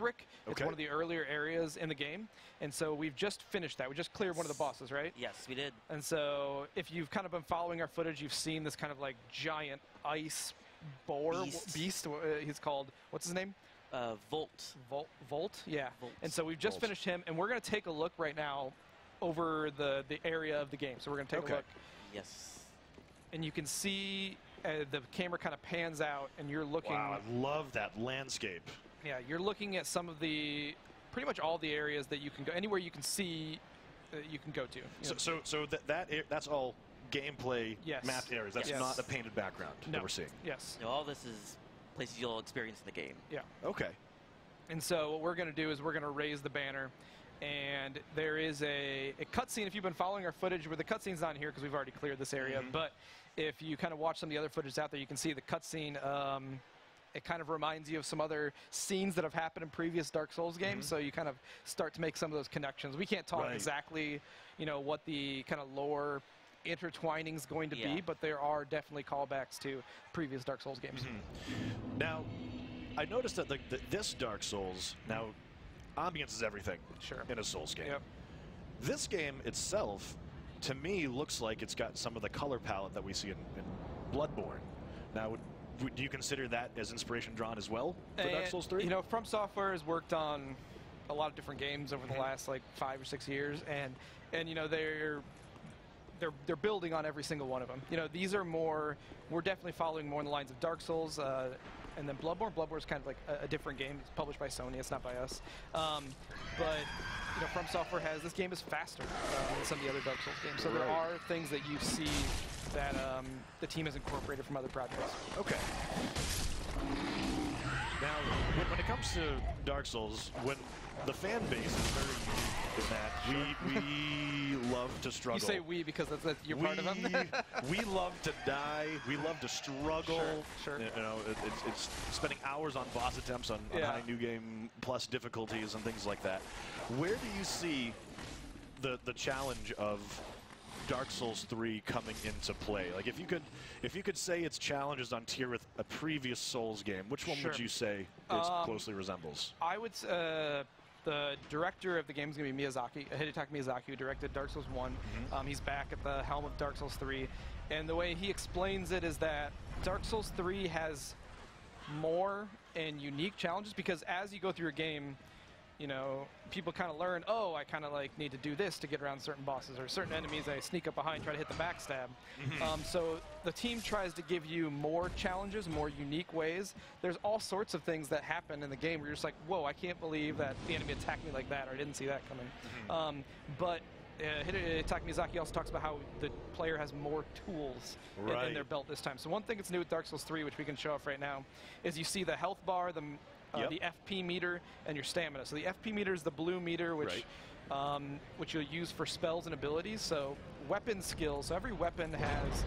brick. It's one of the earlier areas in the game. And so we've just finished that. We just cleared one of the bosses, right? Yes, we did. And so if you've kind of been following our footage, you've seen this kind of like giant ice boar beast. He's called, what's his name? Volt. Volt, yeah. Volt. And so we've just finished him, and we're going to take a look right now over the area of the game. So we're going to take a look. Yes. And you can see the camera kind of pans out, and you're looking. Wow, I love that landscape. Yeah, you're looking at some of the, pretty much all the areas that you can go, anywhere you can see, you can go to. So that's all gameplay mapped areas. That's not a painted background that we're seeing. Yes. No, all this is places you'll experience in the game. Yeah. Okay. And so what we're going to do is we're going to raise the banner. And there is a cutscene, if you've been following our footage, where the cutscene's not here because we've already cleared this area, but if you kind of watch some of the other footage out there, you can see the cutscene. It kind of reminds you of some other scenes that have happened in previous Dark Souls games, so you kind of start to make some of those connections. We can't talk exactly, what the kind of lore intertwining is going to be, but there are definitely callbacks to previous Dark Souls games. Now, I noticed that this Dark Souls, now, ambience is everything in a Souls game. This game itself, to me, looks like it's got some of the color palette that we see in Bloodborne. Now, do you consider that as inspiration drawn as well for Dark Souls 3? FromSoftware has worked on a lot of different games over the last like 5 or 6 years, and they're building on every single one of them. These are more, we're definitely following more in the lines of Dark Souls, and then Bloodborne. Bloodborne is kind of like a different game. It's published by Sony. It's not by us. But FromSoftware has, this game is faster than some of the other Dark Souls games. So there are things that you see that the team has incorporated from other projects. Okay. Now, when it comes to Dark Souls, when the fan base is very unique in that we love to struggle. You say we because that's you're part of them. We love to die. We love to struggle. Sure. It's spending hours on boss attempts on high new game plus difficulties and things like that. Where do you see the challenge of Dark Souls 3 coming into play? Like, if you could say its challenges on tier with a previous Souls game, which one would you say it closely resembles? I would the director of the game is going to be Miyazaki, Hidetaka Miyazaki, who directed Dark Souls 1. He's back at the helm of Dark Souls 3. And the way he explains it is that Dark Souls 3 has more and unique challenges, because as you go through a game, people kind of learn, oh, I kind of like need to do this to get around certain bosses, or certain enemies I sneak up behind, try to hit the backstab. So the team tries to give you more challenges, more unique ways. There's all sorts of things that happen in the game where you're just like, whoa, I can't believe that the enemy attacked me like that, or I didn't see that coming. But Hidetaka Miyazaki also talks about how the player has more tools in their belt this time. So one thing that's new with Dark Souls 3, which we can show off right now, is you see the health bar, the FP meter, and your stamina. So the FP meter is the blue meter, which you'll use for spells and abilities. So weapon skills. So every weapon has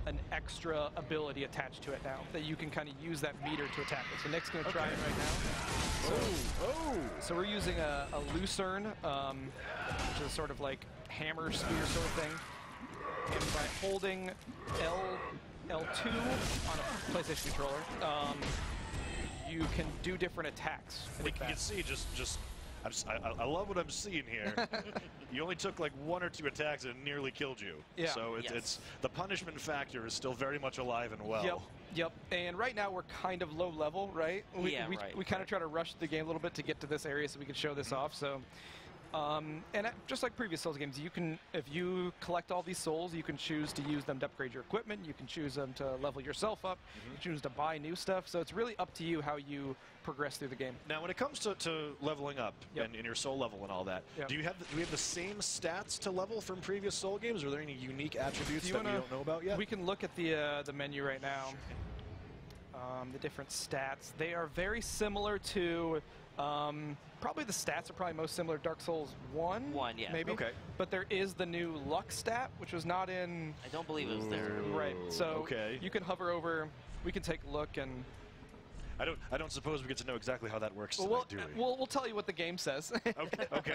an extra ability attached to it now that you can kind of use that meter to attack it. So Nick's going to try it right now. So we're using a lucerne, which is sort of like hammer spear sort of thing. And by holding L2 on a PlayStation controller, you can do different attacks. You can see I love what I'm seeing here. You only took like 1 or 2 attacks and it nearly killed you. So it's the punishment factor is still very much alive and well. Yep. And right now we're kind of low level, right? We kind of try to rush the game a little bit to get to this area so we can show this off. So. And just like previous Souls games, you can, if you collect all these souls, you can choose to use them to upgrade your equipment. You can choose them to level yourself up. You can choose to buy new stuff. So it's really up to you how you progress through the game. Now, when it comes to leveling up and your soul level and all that, do we have the same stats to level from previous Soul games? Are there any unique attributes that we don't know about yet? We can look at the menu right now. The different stats. They are very similar to. Probably the stats are probably most similar to Dark Souls 1. Maybe. Okay. But there is the new luck stat, which was not in. I don't believe it was there. Right. So you can hover over. We can take a look and. I don't suppose we get to know exactly how that works. Well, tonight, do we? We'll tell you what the game says. Okay.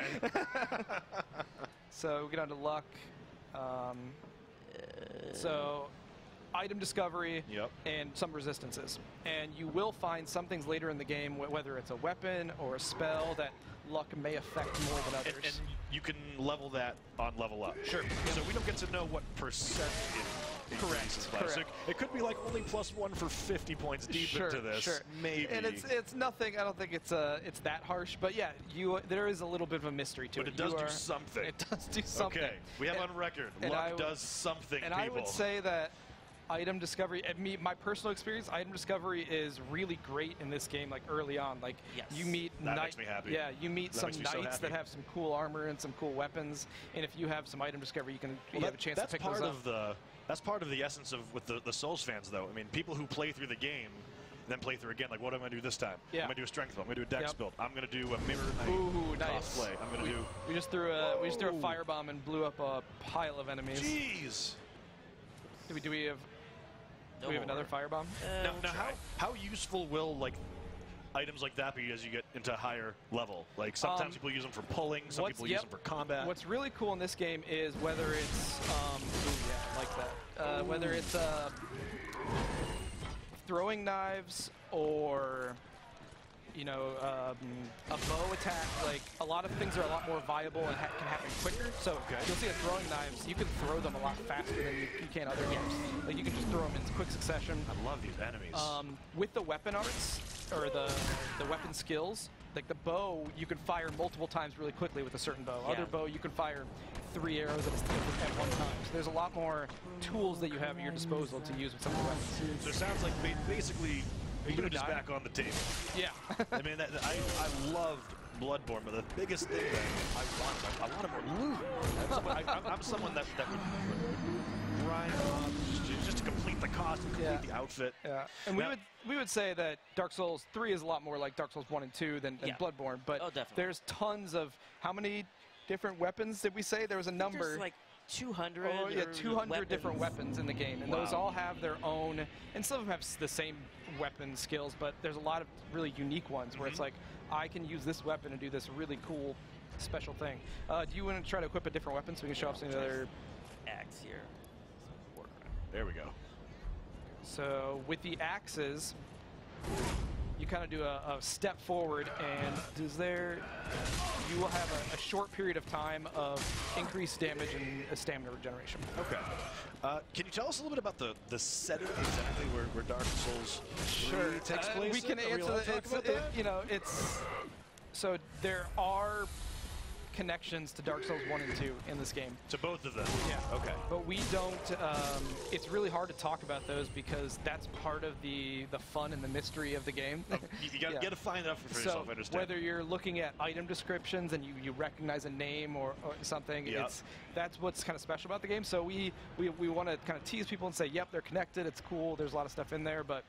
So we get on to luck. So item discovery, Yep. and some resistances. And you will find some things later in the game, whether it's a weapon or a spell, that luck may affect more than others. And you can level that on level up. Sure. So we don't get to know what percent it increases by. So it could be like only +1 for 50 points deep into this. Sure. Maybe. And it's nothing. I don't think it's that harsh. But yeah, there is a little bit of a mystery to it. But it does do something. It does do something. Okay. We have on record. Luck does something. And people. I would say that item discovery, my personal experience, item discovery is really great in this game. Like early on, like you meet that makes me happy. Yeah, you meet some makes me knights so that have some cool armor and some cool weapons. And if you have some item discovery, you have a chance to pick those up. That's part of the essence of with the Souls fans, though. I mean, people who play through the game, then play through again. Like, what am I going to do this time? Yeah. I'm going to do a strength build. I'm going to do a dex build. I'm going to do a mirror knight. Ooh, nice. Cosplay. I'm going to do. We just threw a firebomb and blew up a pile of enemies. Jeez. Do we have? Do we have another firebomb? Now how useful will like items like that be as you get into higher level? Like sometimes people use them for pulling, some people use them for combat. What's really cool in this game is whether it's I like that. Whether it's throwing knives or a bow attack. Like a lot of things are a lot more viable and can happen quicker. So you'll see that throwing knives, you can throw them a lot faster than you can other games. Like you can just throw them in quick succession. I love these enemies. With the weapon arts or the weapon skills, like the bow, you can fire multiple times really quickly with a certain bow. Yeah. Other bow, you can fire 3 arrows at one time. So there's a lot more tools that you have at your disposal to use with some of the weapons. So it sounds like basically Lude is back on the team. Yeah. I mean, I loved Bloodborne, but the biggest thing that I wanted more Lude. I'm someone that would grind on just to complete the costume, complete the outfit. Yeah. And we would say that Dark Souls 3 is a lot more like Dark Souls 1 and 2 than Bloodborne, but there's tons of how many different weapons did we say? There was a number. There's like 200. Oh yeah, 200 different weapons in the game, and those all have their own. And some of them have the same weapon skills, but there's a lot of really unique ones where it's like I can use this weapon and do this really cool, special thing. Do you want to try to equip a different weapon so we can show off some of the other axe here? There we go. So with the axes, you kind of do a step forward, and you will have a short period of time of increased damage and stamina regeneration. Okay. Can you tell us a little bit about the setting exactly where Dark Souls 3 takes place? We can answer that. So there are connections to Dark Souls 1 and 2 in this game. To both of them? Yeah. Okay. But we don't, it's really hard to talk about those because that's part of the fun and the mystery of the game. You got to find out for yourself, I understand. Whether you're looking at item descriptions and you recognize a name or something, that's what's kind of special about the game. So we want to kind of tease people and say, yep, they're connected, it's cool, there's a lot of stuff in there, but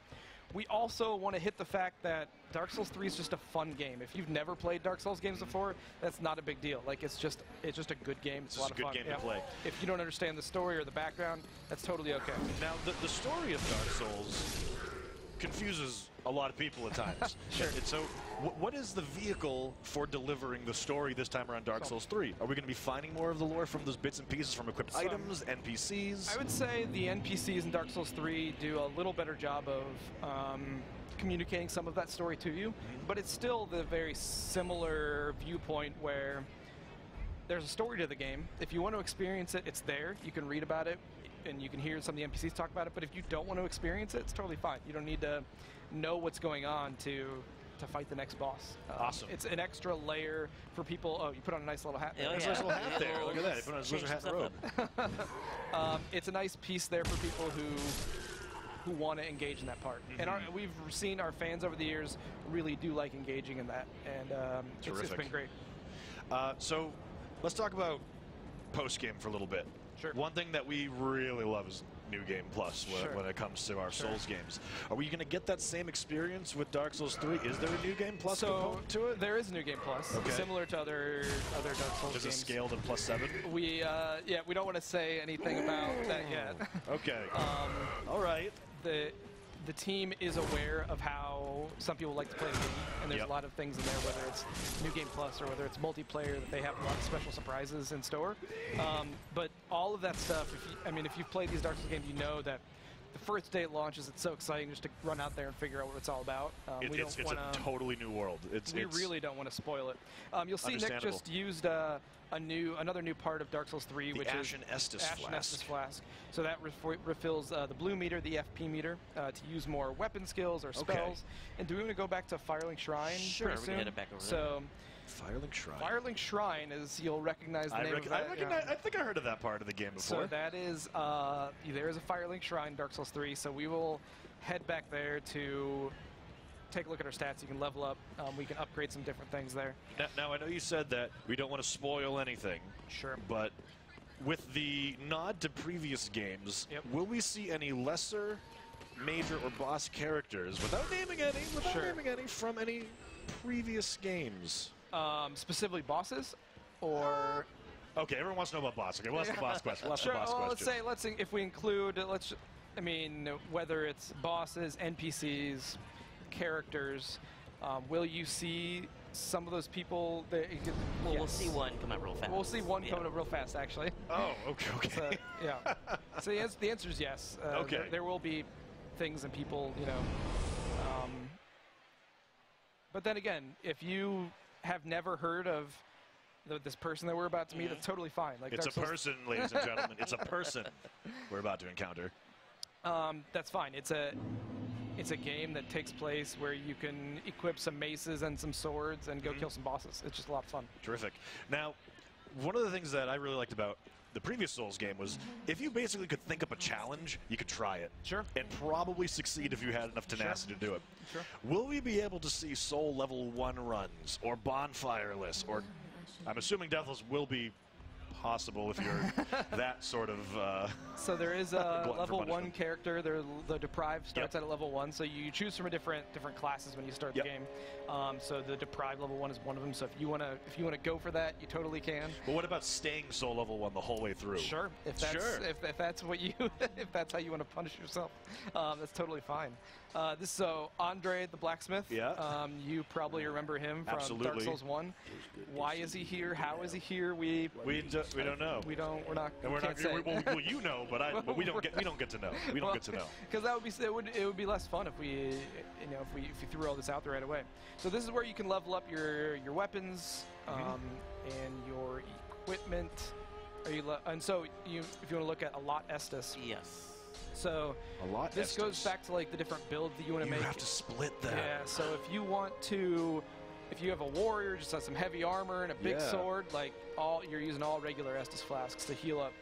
we also want to hit the fact that Dark Souls 3 is just a fun game. If you've never played Dark Souls games before, that's not a big deal. Like it's just a good game. It's a lot of fun. It's a good game to play. If you don't understand the story or the background, that's totally okay. Now, the story of Dark Souls confuses a lot of people at times. Sure. And so, what is the vehicle for delivering the story this time around Dark Souls 3? Are we going to be finding more of the lore from those bits and pieces from equipped items, NPCs? I would say the NPCs in Dark Souls 3 do a little better job of communicating some of that story to you, but it's still the very similar viewpoint where there's a story to the game. If you want to experience it, it's there. You can read about it, and you can hear some of the NPCs talk about it, but if you don't want to experience it, it's totally fine. You don't need to know what's going on to fight the next boss. Awesome. It's an extra layer for people. Oh, you put on a nice little hat there. Oh, Nice little hat there. Look at that. You put on his wizard hat and robe. It's a nice piece there for people who want to engage in that part. And we've seen our fans over the years really do like engaging in that, and it's been great. So let's talk about post-game for a little bit. Sure. One thing that we really love is New Game Plus when it comes to our Souls games. Are we going to get that same experience with Dark Souls 3? Is there a New Game Plus component to it? There is a New Game Plus, similar to other Dark Souls games. Is it scaled in +7? We don't want to say anything about that yet. Okay. All right. The team is aware of how some people like to play the game, and there's a lot of things in there, whether it's New Game Plus or whether it's multiplayer, that they have a lot of special surprises in store. But all of that stuff, if you've played these Dark Souls games, you know that the first day it launches, it's so exciting just to run out there and figure out what it's all about. It's a totally new world. We really don't want to spoil it. You'll see Nick just used another new part of Dark Souls 3, which is Estus Flask. So that refills the blue meter, the FP meter, to use more weapon skills or spells. And do we want to go back to Firelink Shrine? Sure, we can head it back over there. Firelink Shrine. Firelink Shrine is, you'll recognize the name of that. I think I heard of that part of the game before. So that is, there is a Firelink Shrine in Dark Souls 3, so we will head back there to take a look at our stats. You can level up. We can upgrade some different things there. Now, I know you said that we don't want to spoil anything. Sure. But with the nod to previous games, will we see any lesser, major, or boss characters, without naming any, from any previous games? Specifically bosses, or okay, everyone wants to know about boss. Okay, what's the boss question? Sure. Well, let's say if we include whether it's bosses, NPCs, characters, will you see some of those people? We'll see one come out real fast. We'll see one coming up real fast, actually. Oh, okay. So, yeah. So the answer is yes. Okay. There will be things and people, but then again, if you have never heard of this person that we're about to meet, that's totally fine. Like, it's a person, ladies and gentlemen. It's a person we're about to encounter. That's fine. It's a game that takes place where you can equip some maces and some swords and go kill some bosses. It's just a lot of fun. Terrific. Now, one of the things that I really liked about the previous Souls game was if you basically could think up a challenge, you could try it. Sure. And probably succeed if you had enough tenacity to do it. Sure. Will we be able to see Soul level 1 runs or bonfireless, or I'm assuming Deathless will be possible if you're that sort of so there is a level 1 character. The Deprived starts at a level 1, so you choose from a different classes when you start the game. So the Deprived level 1 is one of them. So if you wanna go for that, you totally can. But what about staying Soul level 1 the whole way through? Sure. If that's what you if that's how you want to punish yourself, that's totally fine. Andre the Blacksmith. Yeah. You probably remember him from Dark Souls 1. Why is he here? How is he here? We don't know. We're not. Well, you know, but we don't get to know. We don't get to know. Because it would be less fun if we threw all this out there right away. So this is where you can level up your weapons and your equipment. If you want to look at a lot Estus. Yes. So this goes back to like the different builds that you want to make. You have to split that. Yeah. So if you have a warrior, just has some heavy armor and a big sword, you're using all regular Estus flasks to heal up.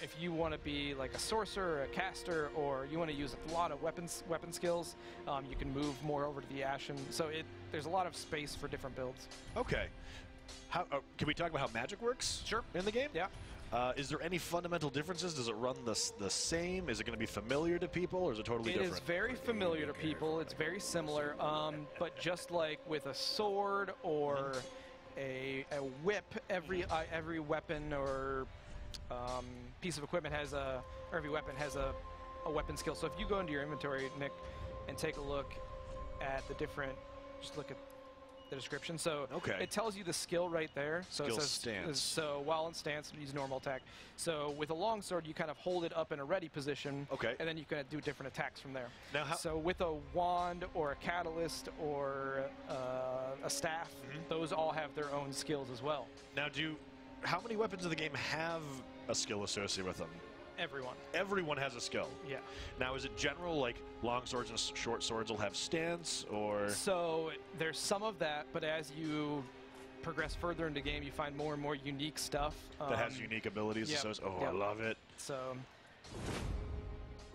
If you want to be like a sorcerer, a caster, or you want to use a lot of weapon skills, you can move more over to the Ashen. So there's a lot of space for different builds. Okay. Can we talk about how magic works? Sure. In the game? Yeah. Is there any fundamental differences? Does it run the same? Is it going to be familiar to people, or is it totally different? It is very familiar to people. It's very similar, but just like with a sword or a whip, every weapon or piece of equipment every weapon has a weapon skill. So if you go into your inventory, Nick, and take a look at just look at the description. So it tells you the skill right there. So it says stance. So while in stance, use normal attack. So with a longsword, you kind of hold it up in a ready position. Okay. And then you can do different attacks from there. Now, so with a wand or a catalyst or a staff, those all have their own skills as well. Now, how many weapons in the game have a skill associated with them? Everyone. Everyone has a skill. Yeah. Now, is it general, like long swords and short swords will have stance, or? So there's some of that, but as you progress further into the game, you find more and more unique stuff. That has unique abilities. I love it. So.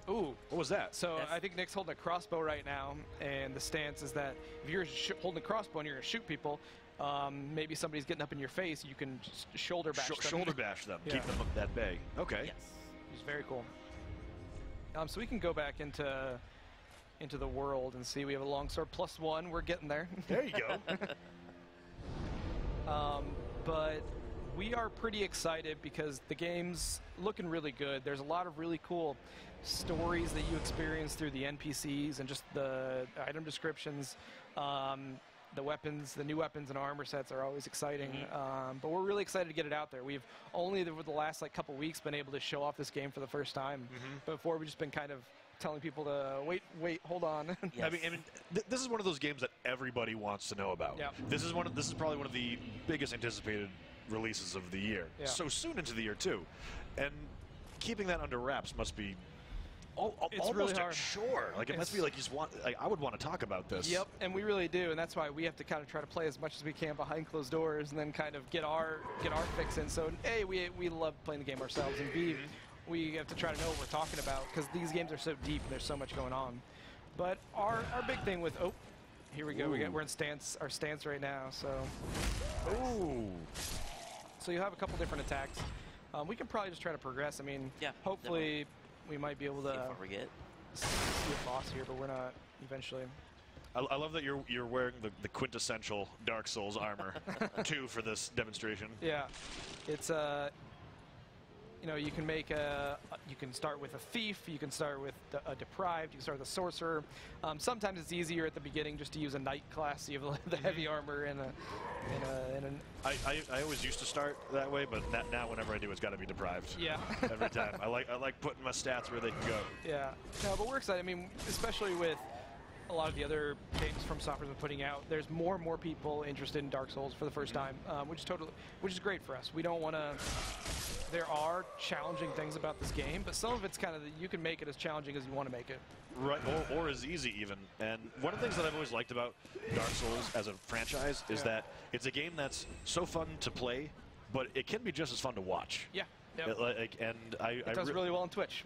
Ooh. What was that? So I think Nick's holding a crossbow right now, and the stance is that if you're holding a crossbow and you're going to shoot people, maybe somebody's getting up in your face, you can just shoulder bash them. Shoulder bash them. Keep them at bay. Okay. Yes. It's very cool. So we can go back into the world and see we have a longsword +1. We're getting there. There you go. But we are pretty excited because the game's looking really good. There's a lot of really cool stories that you experience through the NPCs and just the item descriptions. The weapons, the new weapons and armor sets are always exciting, but we're really excited to get it out there. We've only over the last couple weeks been able to show off this game for the first time. Before we've just been kind of telling people to wait, hold on. Yes. I mean, this is one of those games that everybody wants to know about. Yep. This is probably one of the biggest anticipated releases of the year. Yeah. So soon into the year too, and keeping that under wraps must be It's almost really a hard. chore. Like it must be like you just want. Like, I would want to talk about this. Yep, and we really do, and that's why we have to kind of try to play as much as we can behind closed doors, and then kind of get our fix in. So A, we love playing the game ourselves, and B, we have to try to know what we're talking about because these games are so deep and there's so much going on. But our big thing with here we go. Ooh. We're in our stance right now. So Ooh. so you have a couple different attacks. We can probably just try to progress. I mean, Yeah, hopefully we might be able to See if we forget. see a boss here, but we're not eventually. I love that you're wearing the quintessential Dark Souls armor too for this demonstration. Yeah, it's you know, you can make you can start with a thief, you can start with a deprived, you can start with a sorcerer. Sometimes it's easier at the beginning just to use a knight class. So you have the heavy armor and I always used to start that way, but now whenever I do, it's got to be deprived. yeah. Every time. I like putting my stats where they can go. Yeah. No, but we're excited. I mean, especially with a lot of the other games FromSoftware's been putting out, there's more and more people interested in Dark Souls for the first time, which is great for us. We don't want to. There are challenging things about this game, but some of it's kind of you can make it as challenging as you want to make it. Right, or as easy even. And one of the things that I've always liked about Dark Souls as a franchise is that it's a game that's so fun to play, but it can be just as fun to watch. Yeah. Yep. It does really well on Twitch.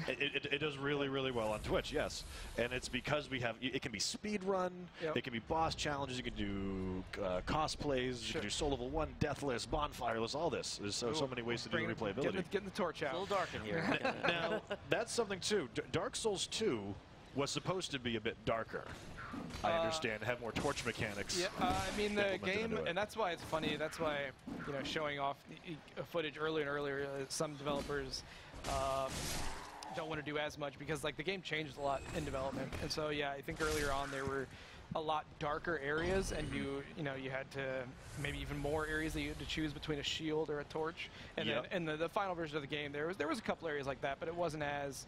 it does really, really well on Twitch, yes. And it's because it can be speed run, it can be boss challenges, you can do cosplays, you can do Soul Level 1, Deathless, Bonfireless, all this. There's so many ways to do replayability. Getting the torch out. It's a little dark in here. Now, that's something too. Dark Souls 2 was supposed to be a bit darker. I understand, have more torch mechanics. Yeah, I mean the implemented game, into it. and that's why it's funny. That's why, you know, showing off footage earlier and earlier, some developers don't want to do as much because like the game changed a lot in development. And so yeah, I think earlier on there were a lot darker areas, and you had to maybe even more areas that you had to choose between a shield or a torch. And then in the final version of the game, there was a couple areas like that, but it wasn't as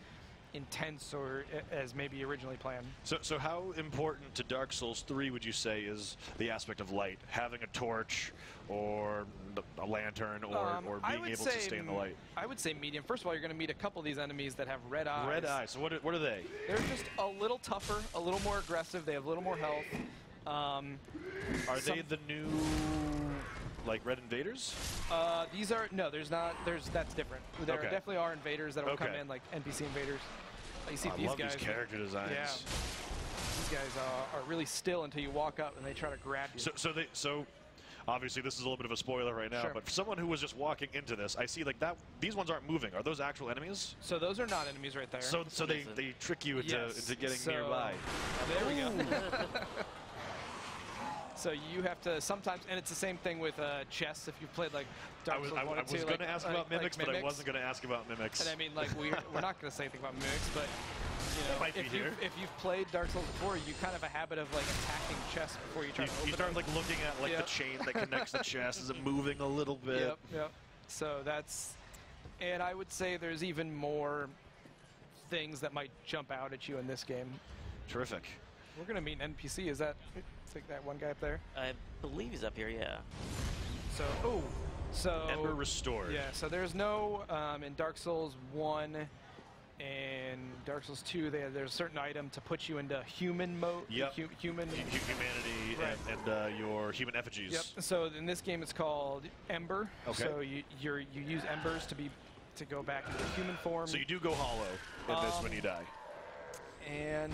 intense or as maybe originally planned. So how important to Dark Souls 3 would you say is the aspect of light? Having a torch or a lantern or being able to stay in the light? I would say medium. First of all, you're going to meet a couple of these enemies that have red eyes. Red eyes. So what are they? They're just a little tougher, a little more aggressive. They have a little more health. Are they the new like Red Invaders? These are that's different. There definitely are invaders that will come in, like NPC invaders. You see these love guys. These character designs. Yeah. These guys are really still until you walk up and they try to grab you. So obviously this is a little bit of a spoiler right now, but for someone who was just walking into this, I see like that these ones aren't moving. Are those actual enemies? So those are not enemies right there. So they trick you into getting nearby. There we go. So you have to sometimes, and it's the same thing with chess. If you've played like Dark Souls 1 and 2, I was going to ask about mimics, but I wasn't going to ask about mimics. And I mean, like we're not going to say anything about mimics, but you know, if you've played Dark Souls before, you kind of have a habit of like attacking chess before you try to open it. You start like looking at like the chain that connects the chest. Is it moving a little bit? Yep. So and I would say there's even more things that might jump out at you in this game. Terrific. We're going to meet an NPC. Is that like that one guy up there? I believe he's up here, yeah. So Ember restored. Yeah, so there's no in Dark Souls 1 and Dark Souls 2 there's a certain item to put you into human mode. Yep. Humanity and your human effigies. Yep. So in this game it's called Ember. Okay. So you use embers to go back into human form. So you do go hollow in this when you die. And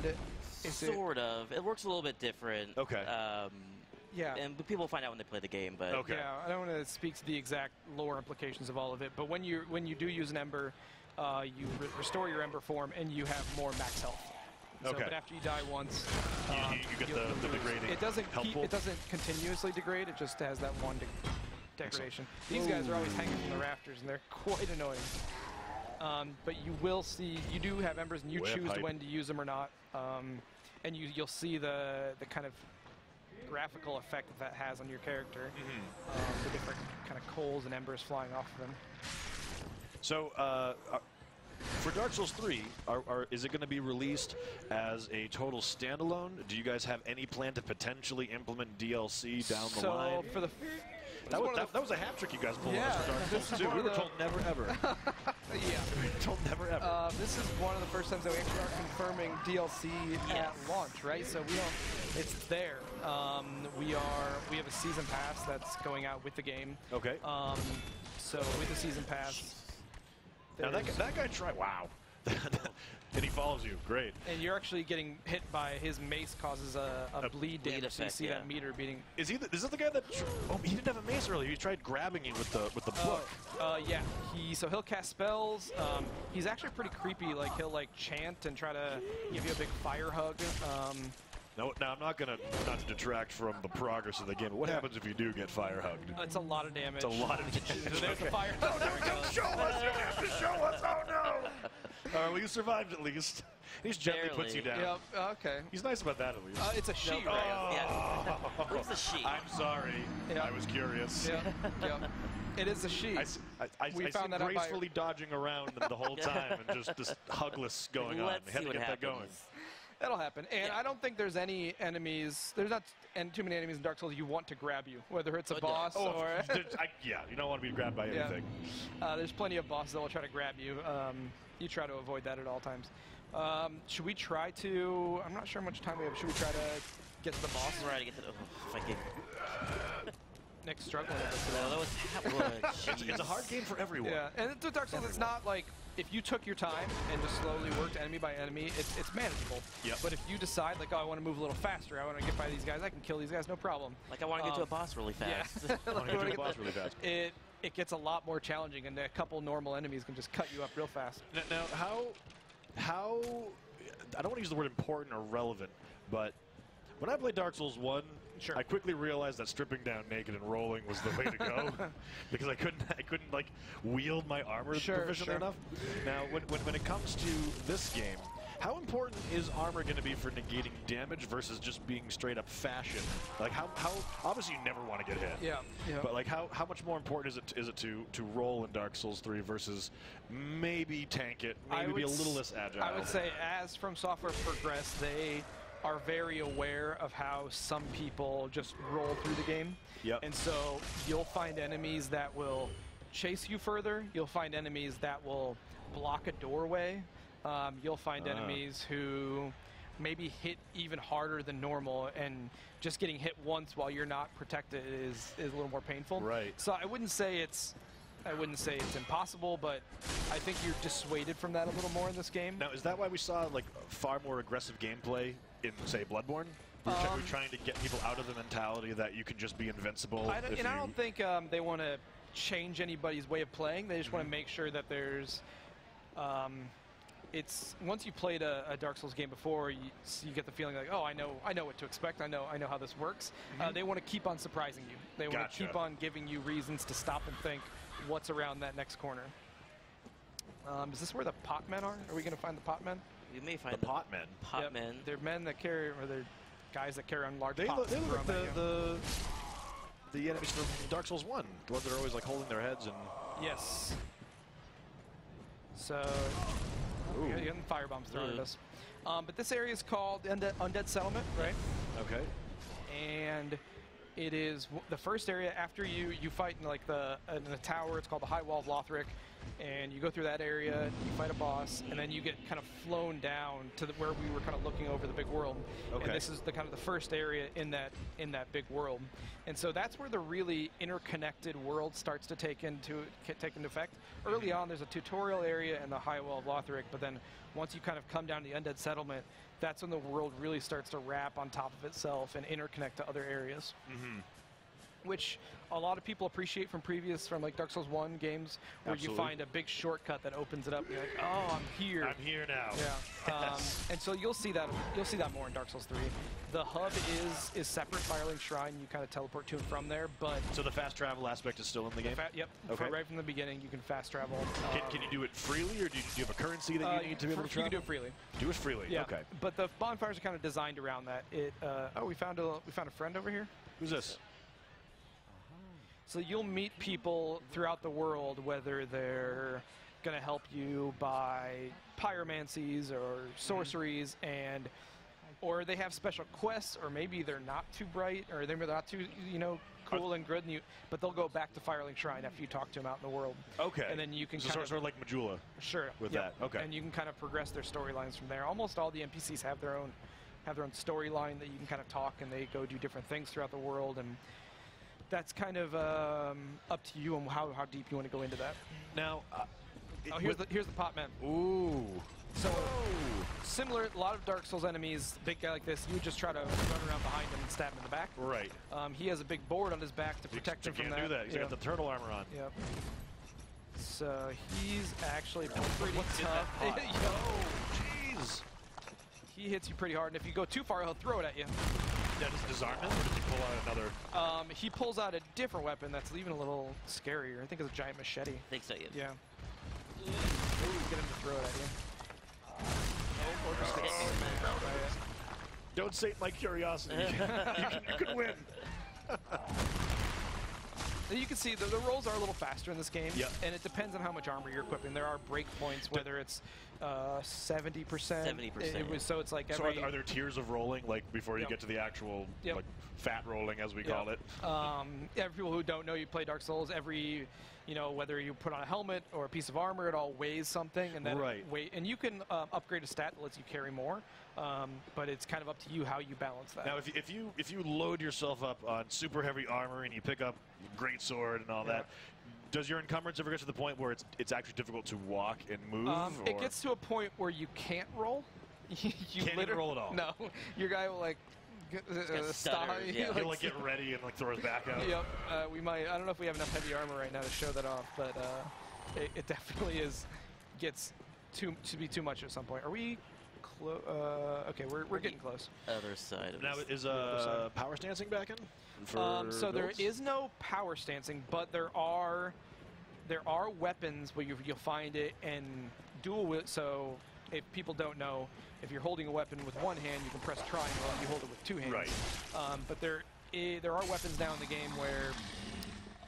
sort of. It works a little bit different. Okay. Yeah. And people find out when they play the game, but yeah, I don't want to speak to the exact lore implications of all of it, but when you do use an ember, you restore your ember form and you have more max health. So, but after you die once, you get the degrading. It doesn't continuously degrade. It just has that one degradation. These guys are always hanging from the rafters, and they're quite annoying. But you do have embers, and you choose when to use them or not. And you'll see the kind of graphical effect that has on your character. The different kind of coals and embers flying off of them. So For Dark Souls 3, is it going to be released as a total standalone? Do you guys have any plan to potentially implement DLC down the line? For the that was a hat trick you guys pulled on us for Dark Souls 2. We were told never ever. Yeah. We were told never ever. This is one of the first times that we actually are confirming DLC at launch, right? So we don't. It's there. We have a season pass that's going out with the game. Okay. So with the season pass. Now that guy tried. Wow. And he follows you. Great. And you're actually getting hit by his mace causes a bleed damage. Effect, so you see that meter beating. Is this the guy that? Oh, he didn't have a mace earlier. He tried grabbing you with the book. Yeah. So he'll cast spells. He's actually pretty creepy. Like he'll chant and try to give you a big fire hug. No, now I'm not to detract from the progress of the game. But what happens if you do get fire hugged? It's a lot of damage. It's a lot of damage. There's the fire hug. Don't show us. You have to show us. Oh no. Well, you survived at least. He just gently puts you down. Yep. Okay. He's nice about that at least. It's a she, No, right? Yeah. Who's the she? I'm sorry. Yeah. I was curious. Yep. It is a she. I We see found that him out by- gracefully dodging around the whole time and just hugless going on. Let's They had see to what get that happens. going. That'll happen. And I don't think there's any enemies. There's not too many enemies in Dark Souls you want to grab you, whether it's a boss or. Yeah, you don't want to be grabbed by anything. There's plenty of bosses that will try to grab you. You try to avoid that at all times. Should we try to? I'm not sure how much time we have. Should we try to get to the boss? Right, to get to the fighting. Nick's struggling with No, that was It's a hard game for everyone. Yeah, and with Dark Souls, it's not like if you took your time and just slowly worked enemy by enemy, it's manageable. Yep. But if you decide, like, oh, I want to move a little faster, I want to get by these guys, I can kill these guys, no problem. Like I want to get to a boss really fast. Yeah. I want to get to the boss really fast. It gets a lot more challenging, and a couple normal enemies can just cut you up real fast. Now how I don't want to use the word important or relevant, but when I played Dark Souls 1, Sure. I quickly realized that stripping down naked and rolling was the way to go because I couldn't like wield my armor proficiently enough. Now when it comes to this game, how important is armor going to be for negating damage versus just being straight up fashion? Like how obviously you never want to get hit. Yeah. But like how much more important is it to roll in Dark Souls 3 versus maybe tank it, maybe be a little less agile? I would say as FromSoftware progressed, they are very aware of how some people just roll through the game. Yep. And so you'll find enemies that will chase you further. You'll find enemies that will block a doorway. You'll find enemies who maybe hit even harder than normal, and just getting hit once while you're not protected is a little more painful. Right. So I wouldn't say it's impossible, but I think you're dissuaded from that a little more in this game. Now, is that why we saw like far more aggressive gameplay in, say, Bloodborne? We're trying to get people out of the mentality that you can just be invincible. I don't think they want to change anybody's way of playing. They just want to make sure that there's. It's once you played a Dark Souls game before, you get the feeling like, oh, I know what to expect. I know how this works. They want to keep on surprising you. They want to keep on giving you reasons to stop and think what's around that next corner. Is this where the pot men are? Are we going to find the pot men? We may find the pot men. Pot men. They're men that carry, or they're guys that carry on large They pots. look like the enemies from Dark Souls 1. The ones that are always like holding their heads and. Yes. So, you're getting firebombs thrown at us. But this area is called Undead Settlement, right? Okay. And it is the first area after you fight in like in the tower. It's called the High Wall of Lothric, and you go through that area. You fight a boss, and then you get kind of flown down to where we were kind of looking over the big world. Okay. And this is the kind of the first area in that big world. And so that's where the really interconnected world starts to take into effect. Early on, there's a tutorial area in the High Wall of Lothric, but then once you kind of come down to the Undead Settlement, that's when the world really starts to wrap on top of itself and interconnect to other areas. Which a lot of people appreciate from like Dark Souls 1 games, where you find a big shortcut that opens it up, and you're like, oh, I'm here. I'm here now. Yeah. And so you'll see that more in Dark Souls 3. The hub is separate, Firelink Shrine. You kind of teleport to and from there, but So the fast travel aspect is still in the game? yep. Okay. Right from the beginning, you can fast travel. Can you do it freely, or do you have a currency that you need to be able to You travel? can do it freely. Do it freely. Yeah. Okay. But the bonfires are kind of designed around that. We found a friend over here. Who's this? So you'll meet people throughout the world, whether they're going to help you by pyromancies or sorceries, or they have special quests, or maybe they're not too bright, or they're not too, cool and good, but they'll go back to Firelink Shrine after you talk to them out in the world. Okay. And then you can sort of like Majula. Sure. With yep. that. Okay. And you can kind of progress their storylines from there. Almost all the NPCs have their own storyline that you can kind of talk, and they go do different things throughout the world, and that's kind of up to you on how deep you want to go into that. Now, here's the pot man. Ooh. So similar, a lot of Dark Souls enemies, big guy like this, you would just try to run around behind him and stab him in the back. Right. He has a big board on his back to protect him from that. You can't do that. He's got the turtle armor on. Yep. So he's actually pretty What's tough. In that pot? Oh, jeez. He hits you pretty hard, and if you go too far, he'll throw it at you. Yeah, does disarm him, or does he pull out another? He pulls out a different weapon that's even a little scarier. I think it's a giant machete. I think so, yeah. Yeah. Get him to throw it at you. Don't sate my curiosity. you can win. You can see the rolls are a little faster in this game, yep. And it depends on how much armor you're equipping. There are break points, whether it's 70%. 70%. So it's like every... So are there tiers of rolling, like before you get to the actual like fat rolling, as we call it? Every people who don't know, you play Dark Souls, whether you put on a helmet or a piece of armor, it all weighs something, and then and you can upgrade a stat that lets you carry more. But it's kind of up to you how you balance that. Now, if you load yourself up on super heavy armor and you pick up great sword and all that, does your encumbrance ever get to the point where it's actually difficult to walk and move? It gets to a point where you can't roll. you can't even roll at all. No, your guy will stop. Yeah. He'll get ready and throw his back out. Yep. We might. I don't know if we have enough heavy armor right now to show that off, but it definitely gets to be too much at some point. Are we? Okay, we're getting close. Other side of now is power stancing back in? So there is no power stancing, but there are weapons where you'll find it in dual. So if people don't know, if you're holding a weapon with one hand, you can press triangle and you hold it with two hands. Right. But there are weapons now in the game where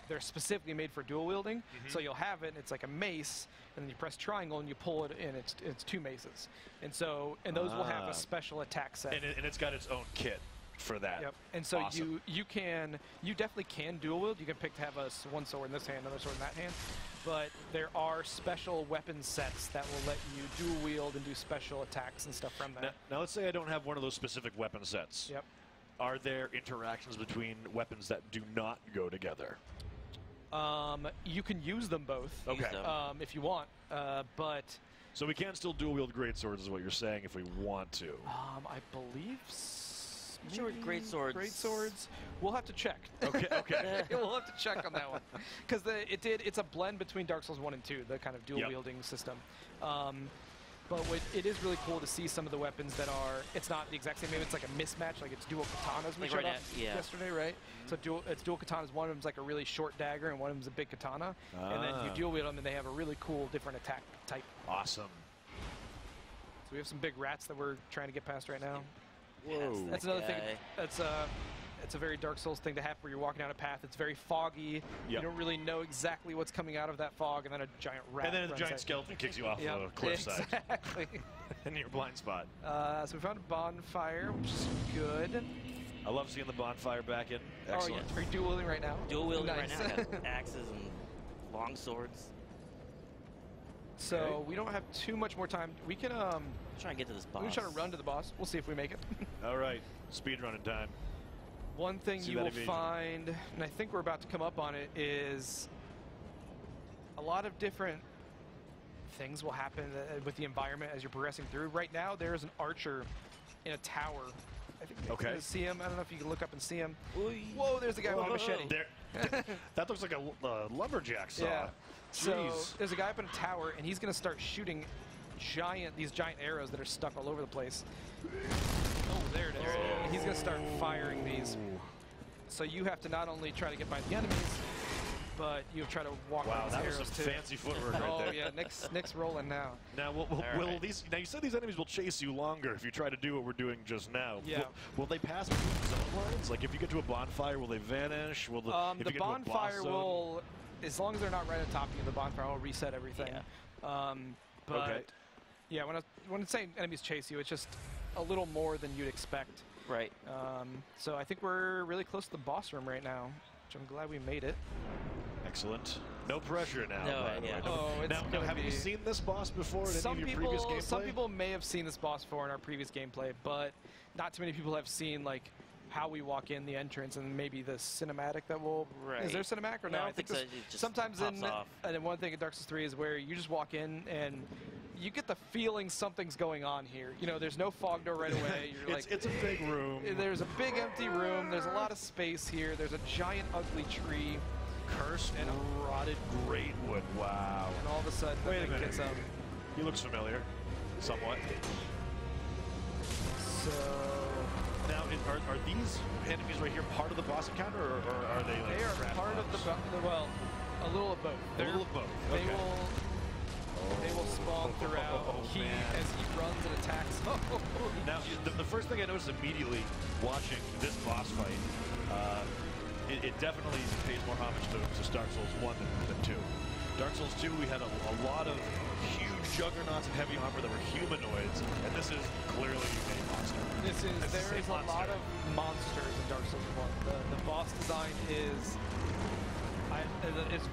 they're specifically made for dual wielding. So you'll have it, and it's like a mace, and then you press triangle and you pull it, and it's two maces. And those will have a special attack set. And it's got its own kit for that. Yep. And so awesome. you definitely can dual wield. You can pick to have one sword in this hand, another sword in that hand. But there are special weapon sets that will let you dual wield and do special attacks and stuff from that. Now let's say I don't have one of those specific weapon sets. Yep. Are there interactions between weapons that do not go together? You can use them both. Okay. If you want, but. So we can still dual wield great swords, is what you're saying, if we want to. I believe. Sure, great swords. Great swords. We'll have to check. Okay. We'll have to check on that one, because it's a blend between Dark Souls 1 and 2, the kind of dual wielding system. But it is really cool to see some of the weapons that are. It's not the exact same. Maybe it's like a mismatch, like it's dual katanas we showed off yesterday, right? So it's dual katanas. One of them's like a really short dagger, and one of them's a big katana. And then you dual wield them, and they have a really cool different attack type. Awesome. So we have some big rats that we're trying to get past right now. Whoa. That's another thing. It's a very Dark Souls thing to have where you're walking down a path. It's very foggy. You don't really know exactly what's coming out of that fog, and then a giant rat. And then a giant skeleton kicks you off the cliffside. Exactly. In your blind spot. So we found a bonfire, which is good. I love seeing the bonfire back in. Excellent. Oh, yeah. Are you dual wielding right now? Dual wielding right now. I got axes and long swords. So we don't have too much more time. We can try and get to this boss. We can try to run to the boss. We'll see if we make it. All right, speed running time. One thing you will find, and I think we're about to come up on it, is a lot of different things will happen with the environment as you're progressing through. Right now, there's an archer in a tower. I think you can see him. I don't know if you can look up and see him. Whoa, there's the guy with a machete. That looks like a lumberjack saw. Yeah. Jeez. So there's a guy up in a tower, and he's going to start shooting these giant arrows that are stuck all over the place. Oh, there it is. And he's going to start firing these. So you have to not only try to get by the enemies, but you try to walk by these arrows too. Wow, that was some fancy footwork right there. Oh yeah, Nick's rolling now. Now, now you said these enemies will chase you longer if you try to do what we're doing just now. Yeah. Will they pass zone lines? Like if you get to a bonfire, will they vanish? The bonfire will, as long as they're not right on top of you, the bonfire will reset everything. Yeah. But Okay. yeah, when it's saying enemies chase you, it's just a little more than you'd expect. Right. So I think we're really close to the boss room right now, which I'm glad we made it. Excellent. No pressure now. No, by the yeah. way. Oh, it's now, gonna have be- you seen this boss before in any of your previous gameplay? Some people may have seen this boss before in our previous gameplay, but not too many people have seen like how we walk in the entrance and maybe the cinematic that will. Right. Is there cinematic or No, no? I don't think so. It just sometimes pops in off. and then one thing in Dark Souls 3 is where you just walk in and you get the feeling something's going on here. You know, there's no fog door right away. You're like, it's a big room. there's a big empty room. There's a lot of space here. There's a giant ugly tree, Cursed and rotted great wood. Wow. and all of a sudden the Wait a thing minute. gets up. He looks familiar, somewhat. So Now, are these enemies right here part of the boss encounter, or are they like they are scratch part of mobs? well, a little of both. A little of both. They Okay. will. They will spawn throughout. Oh, He, man. as he runs and attacks. Now, the first thing I noticed immediately watching this boss fight, it definitely pays more homage to Dark Souls 1 than 2. Dark Souls 2, we had a lot of huge juggernauts and heavy armor that were humanoids, and this is clearly a monster. There is a lot monster. of monsters in Dark Souls 1. The boss design is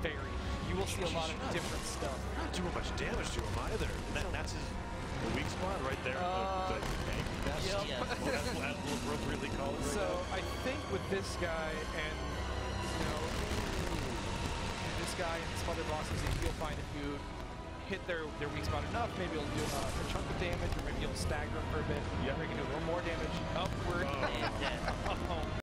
varied. You will see a lot of different stuff. Not doing much damage to him either. And that's the weak spot right there. The egg nest. Yep. Yes. Well, that's what we'll appropriately call it. So I think with this guy and this guy and some other bosses, you'll find if you hit their weak spot enough, maybe it'll do a chunk of damage, or maybe you'll stagger them for a bit. Yeah. Or you can do a little more damage upward. And dead. Oh,